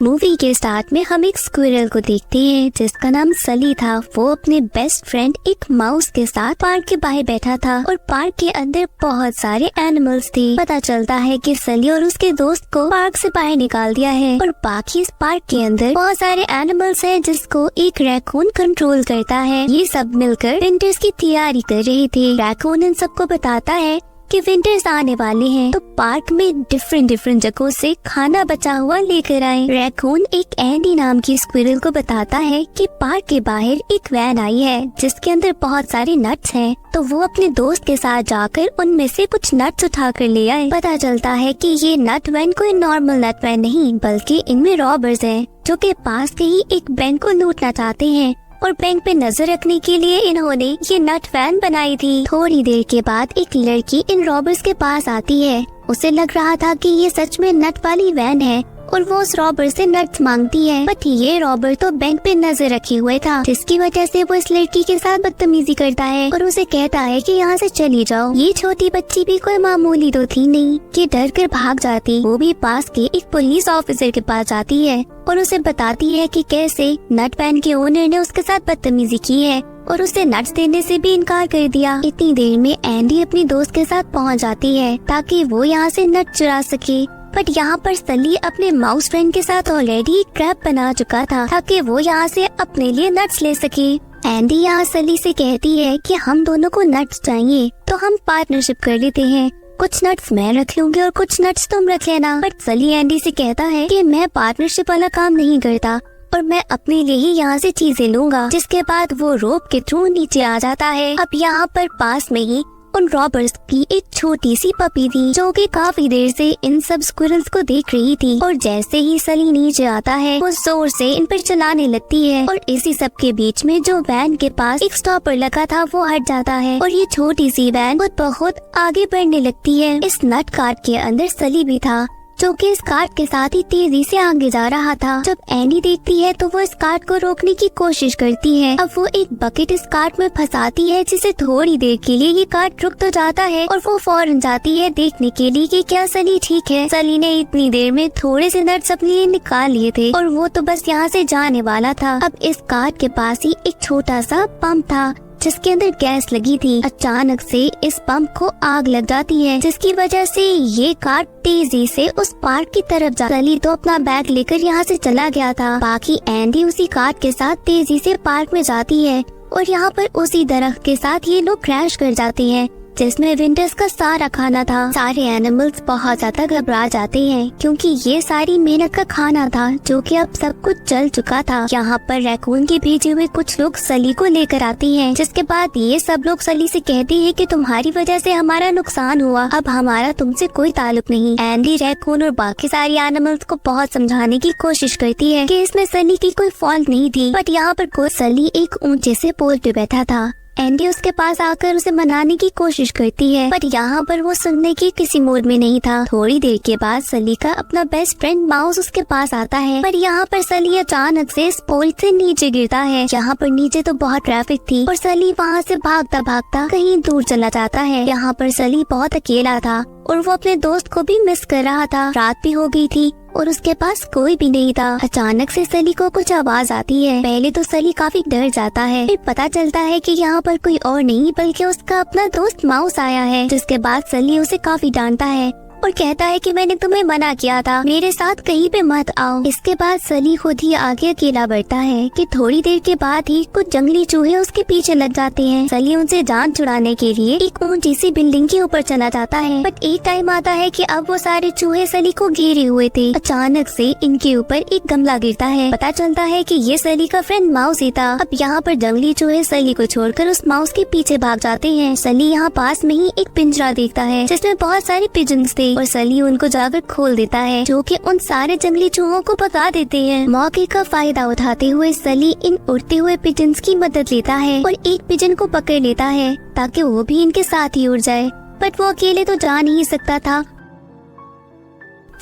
Movie के start में हम एक स्क्विरल को देखते हैं जिसका नाम सली था। वो अपने बेस्ट फ्रेंड एक माउस के साथ पार्क के बाहर बैठा था और पार्क के अंदर बहुत सारे एनिमल्स थे। पता चलता है कि सली और उसके दोस्त को पार्क से बाहर निकाल दिया है और बाकी इस पार्क के अंदर बहुत सारे एनिमल्स हैं जिसको एक रैकून कंट्रोल करता है। ये सब मिलकर विंटर्स की तैयारी कर रहे थे। रैकून इन सबको बताता है कि विंटर्स आने वाले हैं तो पार्क में डिफरेंट जगहों से खाना बचा हुआ लेकर आए। रैकून एक एंडी नाम की स्क्विरल को बताता है कि पार्क के बाहर एक वैन आई है जिसके अंदर बहुत सारे नट्स हैं, तो वो अपने दोस्त के साथ जाकर उनमें से कुछ नट्स उठा कर ले आए। पता चलता है कि ये नट वैन कोई नॉर्मल नट वैन नहीं बल्कि इनमें रॉबर्स हैं जो कि पास के ही एक बैंक को लूटना चाहते हैं और बैंक पे नजर रखने के लिए इन्होंने ये नट वैन बनाई थी। थोड़ी देर के बाद एक लड़की इन रॉबर्स के पास आती है। उसे लग रहा था कि ये सच में नट वाली वैन है और वो उस रॉबर से नट्स मांगती है, बट ये रॉबर तो बैंक पे नजर रखे हुए था जिसकी वजह से वो इस लड़की के साथ बदतमीजी करता है और उसे कहता है कि यहाँ से चली जाओ। ये छोटी बच्ची भी कोई मामूली तो थी नहीं कि डर कर भाग जाती। वो भी पास के एक पुलिस ऑफिसर के पास जाती है और उसे बताती है कि कैसे नट वैन के ओनर ने उसके साथ बदतमीजी की है और उसे नट्स देने से भी इनकार कर दिया। इतनी देर में एंडी अपनी दोस्त के साथ पहुंच जाती है ताकि वो यहाँ से नट चुरा सके, बट यहाँ पर सली अपने माउस फ्रेंड के साथ ऑलरेडी एक ट्रैप बना चुका था ताकि वो यहाँ से अपने लिए नट्स ले सके। एंडी यहाँ सली से कहती है कि हम दोनों को नट्स चाहिए तो हम पार्टनरशिप कर लेते हैं, कुछ नट्स मैं रख लूंगी और कुछ नट्स तुम रख लेना। बट सली एंडी से कहता है कि मैं पार्टनरशिप वाला काम नहीं करता और मैं अपने लिए ही यहाँ से चीजें लूंगा। जिसके बाद वो रोप के थ्रू नीचे आ जाता है। अब यहाँ पर पास में ही उन रॉबर्स की एक छोटी सी पपी थी जो कि काफी देर से इन सब स्क्विरल्स को देख रही थी और जैसे ही सली नीचे आता है वो जोर से इन पर चलाने लगती है और इसी सब के बीच में जो वैन के पास एक स्टॉपर लगा था वो हट जाता है और ये छोटी सी वैन बहुत आगे बढ़ने लगती है। इस नट कार्ट के अंदर सली भी था जो कि इस कार्ट के साथ ही तेजी से आगे जा रहा था। जब एंडी देखती है तो वो इस कार्ट को रोकने की कोशिश करती है। अब वो एक बकेट इस कार्ट में फंसाती है जिसे थोड़ी देर के लिए ये कार्ट रुक तो जाता है और वो फौरन जाती है देखने के लिए कि क्या सली ठीक है। सली ने इतनी देर में थोड़े से नट्स अपने लिए निकाल लिए थे और वो तो बस यहाँ से जाने वाला था। अब इस कार्ट के पास ही एक छोटा सा पंप था जिसके अंदर गैस लगी थी। अचानक से इस पंप को आग लग जाती है जिसकी वजह से ये कार तेजी से उस पार्क की तरफ जा। सली तो अपना बैग लेकर यहाँ से चला गया था। बाकी एंडी उसी कार के साथ तेजी से पार्क में जाती है और यहाँ पर उसी दरख्त के साथ ये लोग क्रैश कर जाते हैं जिसमें विंटर्स का सारा खाना था। सारे एनिमल्स बहुत ज्यादा घबरा जाते हैं क्योंकि ये सारी मेहनत का खाना था जो कि अब सब कुछ जल चुका था। यहाँ पर रैकून के भेजे हुए कुछ लोग सली को लेकर आते हैं जिसके बाद ये सब लोग सली से कहते हैं कि तुम्हारी वजह से हमारा नुकसान हुआ, अब हमारा तुमसे कोई ताल्लुक नहीं। एंडी रैकून और बाकी सारी एनिमल्स को बहुत समझाने की कोशिश करती है कि इसमें सली की कोई फॉल्ट नहीं थी, बट यहाँ पर कोई सली एक ऊंचे से पोल पे बैठा था। एंडी उसके पास आकर उसे मनाने की कोशिश करती है पर यहाँ पर वो सुनने की किसी मूड में नहीं था। थोड़ी देर के बाद सली का अपना बेस्ट फ्रेंड माउस उसके पास आता है पर यहाँ पर सली अचानक से इस पोल से नीचे गिरता है। यहाँ पर नीचे तो बहुत ट्रैफिक थी और सली वहाँ से भागता भागता कहीं दूर चला जाता है। यहाँ पर सली बहुत अकेला था और वो अपने दोस्त को भी मिस कर रहा था। रात भी हो गई थी और उसके पास कोई भी नहीं था। अचानक से सली को कुछ आवाज आती है। पहले तो सली काफी डर जाता है, फिर पता चलता है कि यहाँ पर कोई और नहीं बल्कि उसका अपना दोस्त माउस आया है। जिसके बाद सली उसे काफी डांटता है और कहता है कि मैंने तुम्हें मना किया था, मेरे साथ कहीं पे मत आओ। इसके बाद सली खुद ही आगे अकेला बढ़ता है कि थोड़ी देर के बाद ही कुछ जंगली चूहे उसके पीछे लग जाते हैं। सली उनसे जान छुड़ाने के लिए एक ऊंची सी बिल्डिंग के ऊपर चला जाता है, बट एक टाइम आता है कि अब वो सारे चूहे सली को घेरे हुए थे। अचानक से इनके ऊपर एक गमला गिरता है। पता चलता है कि ये सली का फ्रेंड माउस ही था। अब यहाँ पर जंगली चूहे सली को छोड़कर उस माउस के पीछे भाग जाते हैं। सली यहाँ पास में ही एक पिंजरा देखता है जिसमें बहुत सारे पिजन्स थे और सली उनको जाकर खोल देता है जो कि उन सारे जंगली चूहों को भगा देते हैं। मौके का फायदा उठाते हुए सली इन उड़ते हुए पिजन्स की मदद लेता है और एक पिजन को पकड़ लेता है ताकि वो भी इनके साथ ही उड़ जाए, बट वो अकेले तो जा नहीं सकता था।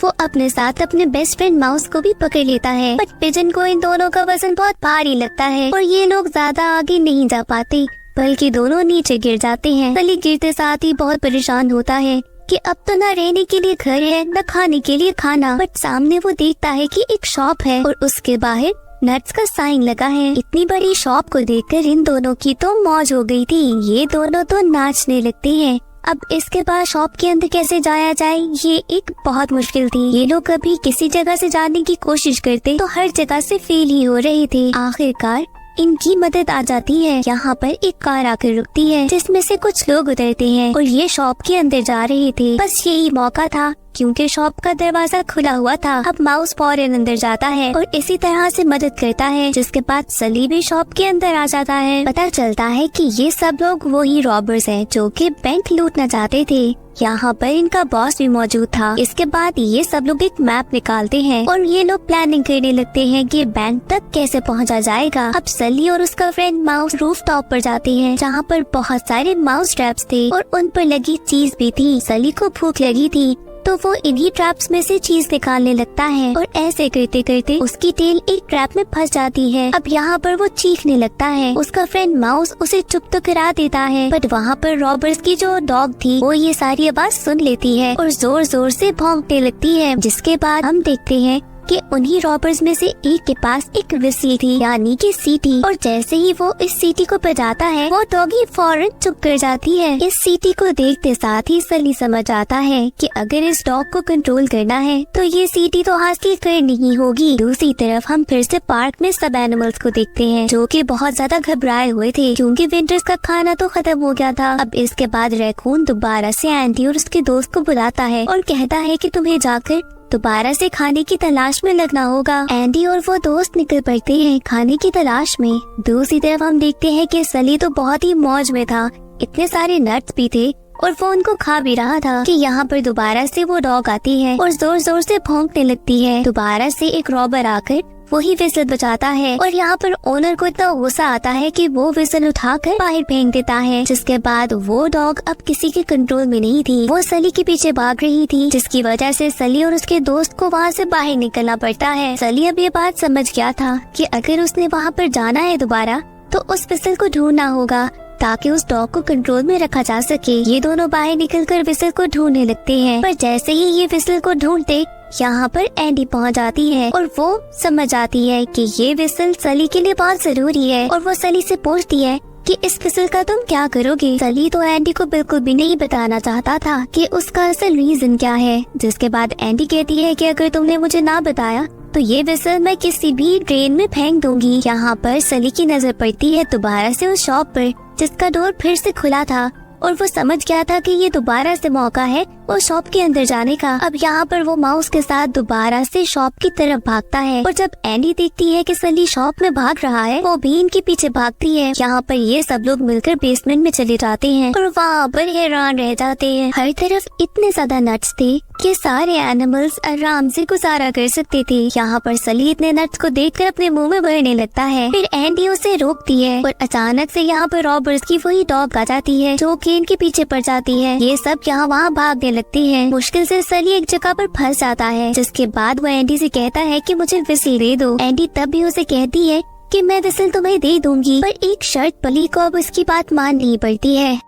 वो अपने साथ अपने बेस्ट फ्रेंड माउस को भी पकड़ लेता है, बट पिजन को इन दोनों का वजन बहुत भारी लगता है और ये लोग ज्यादा आगे नहीं जा पाते बल्कि दोनों नीचे गिर जाते हैं। सली गिरते साथ ही बहुत परेशान होता है कि अब तो ना रहने के लिए घर है न खाने के लिए खाना। बट सामने वो देखता है कि एक शॉप है और उसके बाहर नट्स का साइन लगा है। इतनी बड़ी शॉप को देखकर इन दोनों की तो मौज हो गई थी। ये दोनों तो नाचने लगते हैं। अब इसके बाद शॉप के अंदर कैसे जाया जाए ये एक बहुत मुश्किल थी। ये लोग कभी किसी जगह से जाने की कोशिश करते तो हर जगह से फेल ही हो रहे थे। आखिरकार इनकी मदद आ जाती है। यहाँ पर एक कार आकर रुकती है जिसमें से कुछ लोग उतरते हैं और ये शॉप के अंदर जा रहे थे। बस यही मौका था क्योंकि शॉप का दरवाजा खुला हुआ था। अब माउस फौरन अंदर जाता है और इसी तरह से मदद करता है, जिसके बाद सली भी शॉप के अंदर आ जाता है। पता चलता है कि ये सब लोग वही रॉबर्स हैं जो कि बैंक लूटना चाहते थे। यहाँ पर इनका बॉस भी मौजूद था। इसके बाद ये सब लोग एक मैप निकालते हैं और ये लोग प्लानिंग करने लगते हैं कि बैंक तक कैसे पहुँचा जाएगा। अब सली और उसका फ्रेंड माउस रूफ टॉप पर जाते हैं जहाँ पर बहुत सारे माउस ट्रैप्स थे और उन पर लगी चीज भी थी। सली को भूख लगी थी तो वो इन्हीं ट्रैप्स में से चीज निकालने लगता है और ऐसे करते करते उसकी टेल एक ट्रैप में फंस जाती है। अब यहाँ पर वो चीखने लगता है। उसका फ्रेंड माउस उसे चुप तो करा देता है, बट वहाँ पर रॉबर्स की जो डॉग थी वो ये सारी आवाज सुन लेती है और जोर जोर से भौंकने लगती है। जिसके बाद हम देखते हैं कि उन्हीं रॉबर्स में से एक के पास एक विसल थी यानी कि सीटी, और जैसे ही वो इस सीटी को बजाता है वो डॉगी फौरन चुप कर जाती है। इस सीटी को देखते साथ ही सली समझ आता है कि अगर इस डॉग को कंट्रोल करना है तो ये सीटी तो हासिल करनी ही होगी। दूसरी तरफ हम फिर से पार्क में सब एनिमल्स को देखते हैं जो कि बहुत ज्यादा घबराए हुए थे क्योंकि विंटर्स का खाना तो खत्म हो गया था। अब इसके बाद रैकून दोबारा से एंडी और उसके दोस्त को बुलाता है और कहता है कि तुम्हें जाकर दोबारा से खाने की तलाश में लगना होगा। एंडी और वो दोस्त निकल पड़ते हैं खाने की तलाश में। दूसरी तरफ हम देखते हैं कि सली तो बहुत ही मौज में था। इतने सारे नट्स भी थे और वो उनको खा भी रहा था कि यहाँ पर दोबारा से वो डॉग आती है और जोर जोर से भौंकने लगती है। दोबारा से एक रॉबर आकर वही विसल बजाता है और यहाँ पर ओनर को इतना गुस्सा आता है कि वो विसल उठाकर बाहर फेंक देता है। जिसके बाद वो डॉग अब किसी के कंट्रोल में नहीं थी। वो सली के पीछे भाग रही थी जिसकी वजह से सली और उसके दोस्त को वहाँ से बाहर निकलना पड़ता है। सली अब ये बात समझ गया था कि अगर उसने वहाँ पर जाना है दोबारा तो उस विसल को ढूंढना होगा ताकि उस डॉग को कंट्रोल में रखा जा सके। ये दोनों बाहर निकलकर विसल को ढूंढने लगते हैं, पर जैसे ही ये विसल को ढूंढते यहाँ पर एंडी पहुँच जाती है और वो समझ आती है कि ये विसल सली के लिए बहुत जरूरी है और वो सली से पूछती है कि इस विसल का तुम क्या करोगे। सली तो एंडी को बिल्कुल भी नहीं बताना चाहता था कि उसका असल रीजन क्या है। जिसके बाद एंडी कहती है कि अगर तुमने मुझे ना बताया तो ये विसल मैं किसी भी ड्रेन में फेंक दूंगी। यहाँ पर सली की नजर पड़ती है दोबारा से उस शॉप पर जिसका डोर फिर से खुला था और वो समझ गया था कि ये दोबारा से मौका है वो शॉप के अंदर जाने का। अब यहाँ पर वो माउस के साथ दोबारा से शॉप की तरफ भागता है और जब एंडी देखती है कि सली शॉप में भाग रहा है वो भी इनके पीछे भागती है। यहाँ पर ये सब लोग मिलकर बेसमेंट में चले जाते हैं और वहाँ पर हैरान रह जाते हैं। हर तरफ इतने ज्यादा नट्स थे कि सारे एनिमल्स आराम से गुजारा कर सकते थे। यहाँ पर सली इतने नट्स को देखकर अपने मुंह में भरने लगता है। फिर एंडी उसे रोकती है और अचानक से यहाँ पर रॉबर्स की वही डॉग आ जाती है जो कि इनके पीछे पड़ जाती है। ये सब यहाँ वहाँ भागने लगती है। मुश्किल से सली एक जगह पर फंस जाता है। जिसके बाद वो एंडी से कहता है कि मुझे विसल दे दो। एंडी तब भी उसे कहती है कि मैं विसल तुम्हें दे दूंगी, पर एक शर्त पली को अब उसकी बात माननी पड़ती है।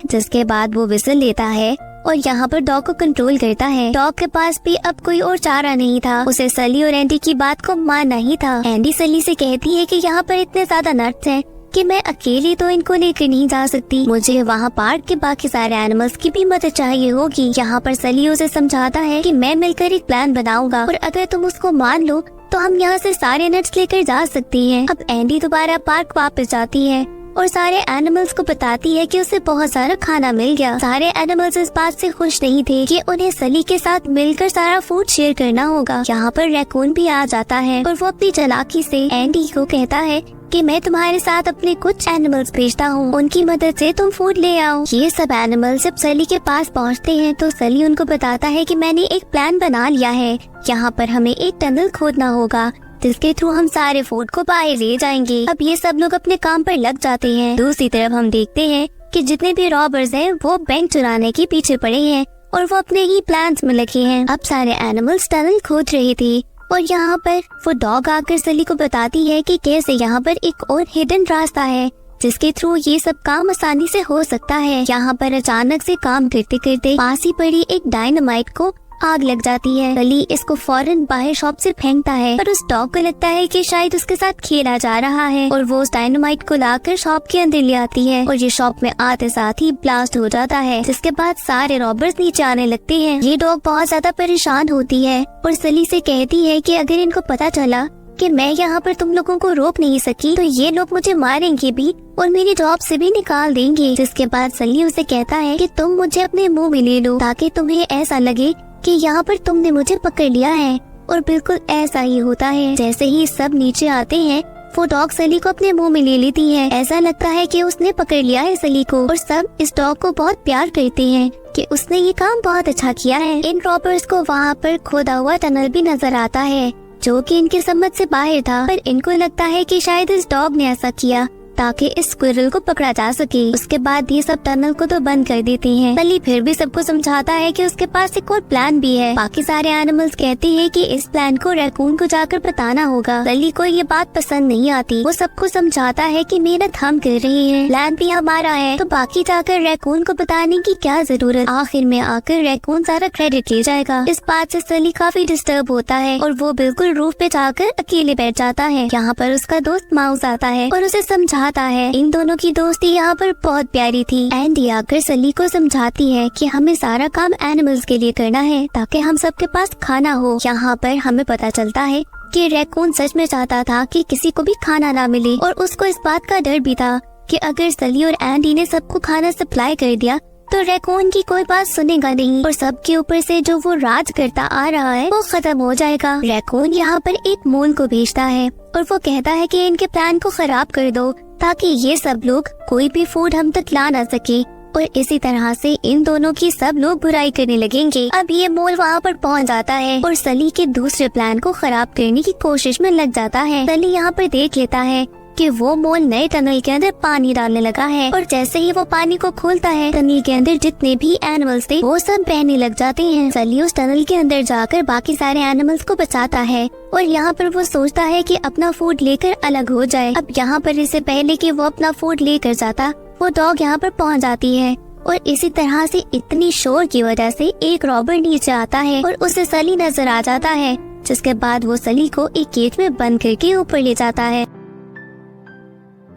जिसके बाद वो विसल लेता है और यहाँ पर डॉग को कंट्रोल करता है। डॉग के पास भी अब कोई और चारा नहीं था, उसे सली और एंडी की बात को मानना ही था। एंडी सली से कहती है कि यहाँ पर इतने ज्यादा नट्स हैं कि मैं अकेली तो इनको लेकर नहीं जा सकती, मुझे वहाँ पार्क के बाकी सारे एनिमल्स की भी मदद चाहिए होगी। यहाँ पर सली उसे समझाता है कि मैं मिलकर एक प्लान बनाऊंगा और अगर तुम उसको मान लो तो हम यहाँ से सारे नट्स लेकर जा सकती हैं। अब एंडी दोबारा पार्क वापस जाती है और सारे एनिमल्स को बताती है कि उसे बहुत सारा खाना मिल गया। सारे एनिमल्स इस बात से खुश नहीं थे कि उन्हें सली के साथ मिलकर सारा फूड शेयर करना होगा। यहाँ पर रैकून भी आ जाता है और वो अपनी चालाकी से एंडी को कहता है कि मैं तुम्हारे साथ अपने कुछ एनिमल्स भेजता हूँ, उनकी मदद से तुम फूड ले आओ। ये सब एनिमल्स जब सली के पास पहुँचते हैं तो सली उनको बताता है कि मैंने एक प्लान बना लिया है। यहाँ पर हमें एक टनल खोदना होगा जिसके थ्रू हम सारे फूड को बाहर ले जाएंगे। अब ये सब लोग अपने काम पर लग जाते हैं। दूसरी तरफ हम देखते हैं कि जितने भी रॉबर्स हैं वो बैंक चुराने के पीछे पड़े हैं और वो अपने ही प्लान्स में लगे हैं। अब सारे एनिमल्स टनल खोद रहे थे और यहाँ पर वो डॉग आकर सली को बताती है कि कैसे यहाँ पर एक और हिडन रास्ता है जिसके थ्रू ये सब काम आसानी से हो सकता है। यहाँ पर अचानक से काम करते करते पास ही पड़ी एक डायनामाइट को आग लग जाती है। सली इसको फौरन बाहर शॉप से फेंकता है, पर उस डॉग को लगता है कि शायद उसके साथ खेला जा रहा है और वो उस डायनामाइट को लाकर शॉप के अंदर ले आती है और ये शॉप में आते साथ ही ब्लास्ट हो जाता है, जिसके बाद सारे रॉबर्स नीचे आने लगते हैं। ये डॉग बहुत ज्यादा परेशान होती है और सली से कहती है कि अगर इनको पता चला कि मैं यहाँ पर तुम लोगों को रोक नहीं सकी तो ये लोग मुझे मारेंगे भी और मेरी जॉब से भी निकाल देंगे। जिसके बाद सली उसे कहता है कि तुम मुझे अपने मुंह में ले लो ताकि तुम्हें ऐसा लगे कि यहाँ पर तुमने मुझे पकड़ लिया है। और बिल्कुल ऐसा ही होता है। जैसे ही सब नीचे आते हैं वो डॉग सली को अपने मुंह में ले लेती है। ऐसा लगता है कि उसने पकड़ लिया है सली को और सब इस डॉग को बहुत प्यार करते हैं कि उसने ये काम बहुत अच्छा किया है। इन रॉबर्स को वहाँ पर खोदा हुआ टनल भी नजर आता है जो कि इनकी समझ से बाहर था, पर इनको लगता है कि शायद इस डॉग ने ऐसा किया ताकि इस स्क्विरल को पकड़ा जा सके। उसके बाद ये सब टनल को तो बंद कर देते हैं। सली फिर भी सबको समझाता है कि उसके पास एक और प्लान भी है। बाकी सारे एनिमल्स कहते हैं कि इस प्लान को रैकून को जाकर बताना होगा। सली को ये बात पसंद नहीं आती। वो सबको समझाता है कि मेहनत हम कर रहे हैं, प्लान भी हमारा है, तो बाकी जाकर रैकून को बताने की क्या जरूरत। आखिर में आकर रैकून सारा क्रेडिट ले जाएगा। इस बात से सली काफी डिस्टर्ब होता है और वो बिल्कुल रूफ पे जाकर अकेले बैठ जाता है। यहाँ पर उसका दोस्त माउस आता है और उसे समझाता है। इन दोनों की दोस्ती यहाँ पर बहुत प्यारी थी। एंडी आकर सली को समझाती है कि हमें सारा काम एनिमल्स के लिए करना है ताकि हम सबके पास खाना हो। यहाँ पर हमें पता चलता है कि रैकून सच में चाहता था कि किसी को भी खाना ना मिले और उसको इस बात का डर भी था कि अगर सली और एंडी ने सबको खाना सप्लाई कर दिया तो रैकून की कोई बात सुनेगा नहीं और सबके ऊपर से जो वो राज करता आ रहा है वो खत्म हो जाएगा। रैकून यहाँ पर एक मोल को भेजता है और वो कहता है कि इनके प्लान को खराब कर दो ताकि ये सब लोग कोई भी फूड हम तक ला ना सके और इसी तरह से इन दोनों की सब लोग बुराई करने लगेंगे। अब ये मोल वहाँ पर पहुँच जाता है और सली के दूसरे प्लान को खराब करने की कोशिश में लग जाता है। सली यहाँ पर देख लेता है कि वो मोल नए टनल के अंदर पानी डालने लगा है और जैसे ही वो पानी को खोलता है टनल के अंदर जितने भी एनिमल्स थे वो सब बहने लग जाते हैं। सली उस टनल के अंदर जाकर बाकी सारे एनिमल्स को बचाता है और यहाँ पर वो सोचता है कि अपना फूड लेकर अलग हो जाए। अब यहाँ पर इससे पहले कि वो अपना फूड लेकर जाता वो डॉग यहाँ पर पहुँच जाती है और इसी तरह से इतनी शोर की वजह से एक रॉबर नीचे आता है और उसे सली नजर आ जाता है, जिसके बाद वो सली को एक केज में बंद करके ऊपर ले जाता है।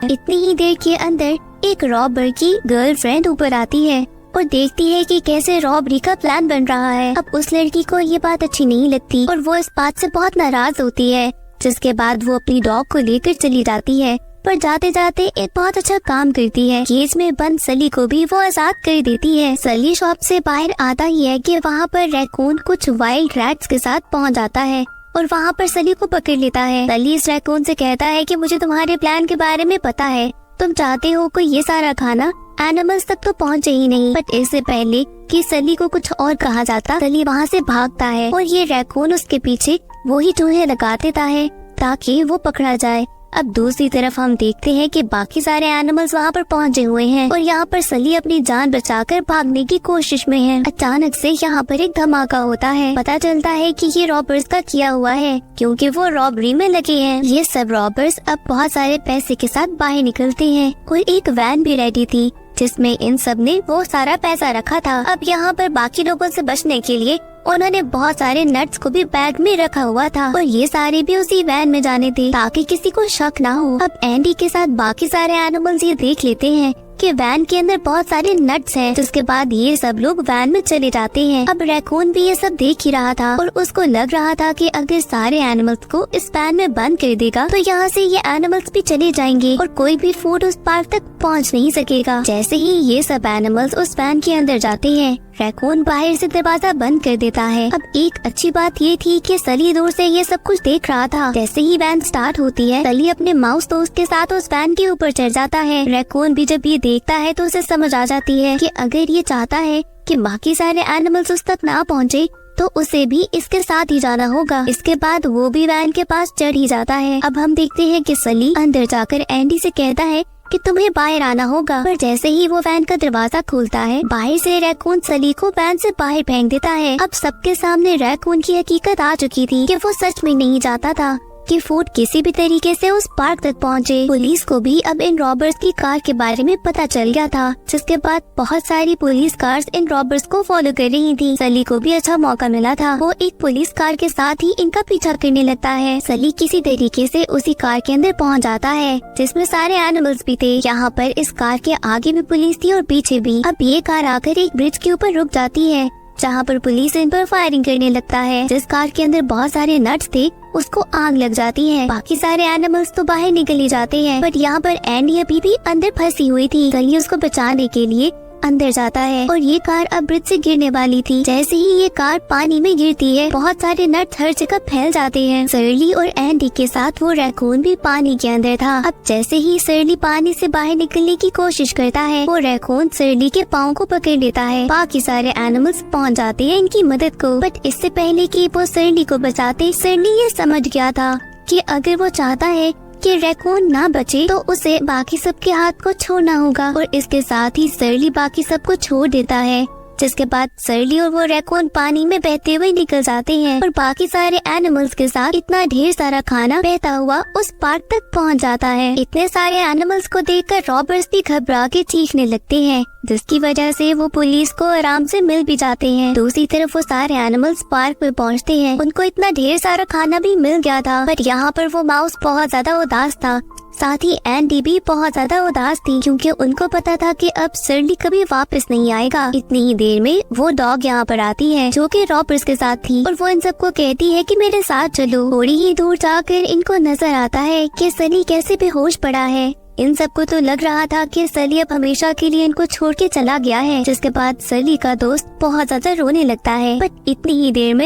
इतनी ही देर के अंदर एक रॉबर की गर्लफ्रेंड ऊपर आती है और देखती है कि कैसे रॉबरी का प्लान बन रहा है। अब उस लड़की को ये बात अच्छी नहीं लगती और वो इस बात से बहुत नाराज होती है, जिसके बाद वो अपनी डॉग को लेकर चली जाती है। पर जाते जाते एक बहुत अच्छा काम करती है, केज में बंद सली को भी वो आजाद कर देती है। सली शॉप से बाहर आता ही है कि वहाँ पर रैकून कुछ वाइल्ड रैट्स के साथ पहुँच जाता है और वहाँ पर सली को पकड़ लेता है। सली इस रैकून से कहता है कि मुझे तुम्हारे प्लान के बारे में पता है, तुम चाहते हो कि ये सारा खाना एनिमल्स तक तो पहुँचे ही नहीं। बट इससे पहले कि सली को कुछ और कहा जाता सली वहाँ से भागता है और ये रैकून उसके पीछे वही चूहे लगा देता है ताकि वो पकड़ा जाए। अब दूसरी तरफ हम देखते हैं कि बाकी सारे एनिमल्स वहाँ पर पहुँचे हुए हैं और यहाँ पर सली अपनी जान बचाकर भागने की कोशिश में है। अचानक से यहाँ पर एक धमाका होता है। पता चलता है कि ये रॉबर्स का किया हुआ है क्योंकि वो रॉबरी में लगे हैं। ये सब रॉबर्स अब बहुत सारे पैसे के साथ बाहर निकलते हैं और एक वैन भी रेडी थी जिसमें इन सब ने वो सारा पैसा रखा था। अब यहाँ पर बाकी लोगों से बचने के लिए उन्होंने बहुत सारे नट्स को भी बैग में रखा हुआ था और ये सारे भी उसी वैन में जाने थे ताकि किसी को शक ना हो। अब एंडी के साथ बाकी सारे एनिमल्स ये देख लेते हैं कि वैन के अंदर बहुत सारे नट्स हैं, जिसके बाद ये सब लोग वैन में चले जाते हैं। अब रैकून भी ये सब देख ही रहा था और उसको लग रहा था कि अगर सारे एनिमल्स को इस वैन में बंद कर देगा तो यहाँ से ये एनिमल्स भी चले जाएंगे और कोई भी फूड उस पार्क तक पहुँच नहीं सकेगा। जैसे ही ये सब एनिमल्स उस वैन के अंदर जाते हैं रैकून बाहर से दरवाजा बंद कर देता है। अब एक अच्छी बात ये थी कि सली दूर से ये सब कुछ देख रहा था। जैसे ही वैन स्टार्ट होती है सली अपने माउस दोस्त के साथ उस वैन के ऊपर चढ़ जाता है। रैकून भी जब ये देखता है तो उसे समझ आ जाती है कि अगर ये चाहता है कि बाकी सारे एनिमल्स उस तक ना पहुँचे तो उसे भी इसके साथ ही जाना होगा। इसके बाद वो भी वैन के पास चढ़ ही जाता है। अब हम देखते हैं कि सली अंदर जाकर एंडी से कहता है कि तुम्हें बाहर आना होगा, पर जैसे ही वो वैन का दरवाजा खुलता है बाहर से रैकून सली को वैन से बाहर फेंक देता है। अब सबके सामने रैकून की हकीकत आ चुकी थी कि वो सच में नहीं चाहता था कि फूड किसी भी तरीके से उस पार्क तक पहुंचे। पुलिस को भी अब इन रॉबर्स की कार के बारे में पता चल गया था, जिसके बाद बहुत सारी पुलिस कार्स इन रॉबर्स को फॉलो कर रही थी। सली को भी अच्छा मौका मिला था, वो एक पुलिस कार के साथ ही इनका पीछा करने लगता है। सली किसी तरीके से उसी कार के अंदर पहुंच जाता है जिसमें सारे एनिमल्स भी थे। यहाँ पर इस कार के आगे भी पुलिस थी और पीछे भी। अब ये कार आकर एक ब्रिज के ऊपर रुक जाती है, जहाँ पर पुलिस इन पर फायरिंग करने लगता है। जिस कार के अंदर बहुत सारे नट्स थे उसको आग लग जाती है। बाकी सारे एनिमल्स तो बाहर निकल ही जाते हैं, बट यहाँ पर एंडी अभी भी अंदर फंसी हुई थी। सली उसको बचाने के लिए अंदर जाता है और ये कार अब ब्रिज से गिरने वाली थी। जैसे ही ये कार पानी में गिरती है, बहुत सारे नट्स हर जगह फैल जाते हैं। सर्ली और एंडी के साथ वो रैकून भी पानी के अंदर था। अब जैसे ही सर्ली पानी से बाहर निकलने की कोशिश करता है, वो रैकून सर्ली के पाँव को पकड़ लेता है। बाकी सारे एनिमल्स पहुंच जाते हैं इनकी मदद को, बट इससे पहले कि वो सर्ली को बचाते, सर्ली ये समझ गया था कि अगर वो चाहता है कि रैकून ना बचे तो उसे बाकी सबके हाथ को छोड़ना होगा, और इसके साथ ही सर्ली बाकी सबको छोड़ देता है। जिसके बाद सर्ली और वो रैकून पानी में बहते हुए निकल जाते हैं और बाकी सारे एनिमल्स के साथ इतना ढेर सारा खाना बहता हुआ उस पार्क तक पहुंच जाता है। इतने सारे एनिमल्स को देखकर रॉबर्स भी घबरा के चीखने लगते हैं, जिसकी वजह से वो पुलिस को आराम से मिल भी जाते हैं। दूसरी तरफ वो सारे एनिमल्स पार्क में पहुंचते हैं। उनको इतना ढेर सारा खाना भी मिल गया था, पर यहाँ पर वो माउस बहुत ज्यादा उदास था। साथ ही एंडी भी बहुत ज्यादा उदास थी, क्योंकि उनको पता था कि अब सर्ली कभी वापस नहीं आएगा। इतनी ही देर में वो डॉग यहाँ पर आती है, जो कि रॉबर्स के साथ थी, और वो इन सबको कहती है कि मेरे साथ चलो। थोड़ी ही दूर जाकर इनको नजर आता है कि सली कैसे बेहोश पड़ा है। इन सबको तो लग रहा था कि सली अब हमेशा के लिए इनको छोड़ के चला गया है। जिसके बाद सली का दोस्त बहुत ज्यादा रोने लगता है, बट इतनी ही देर में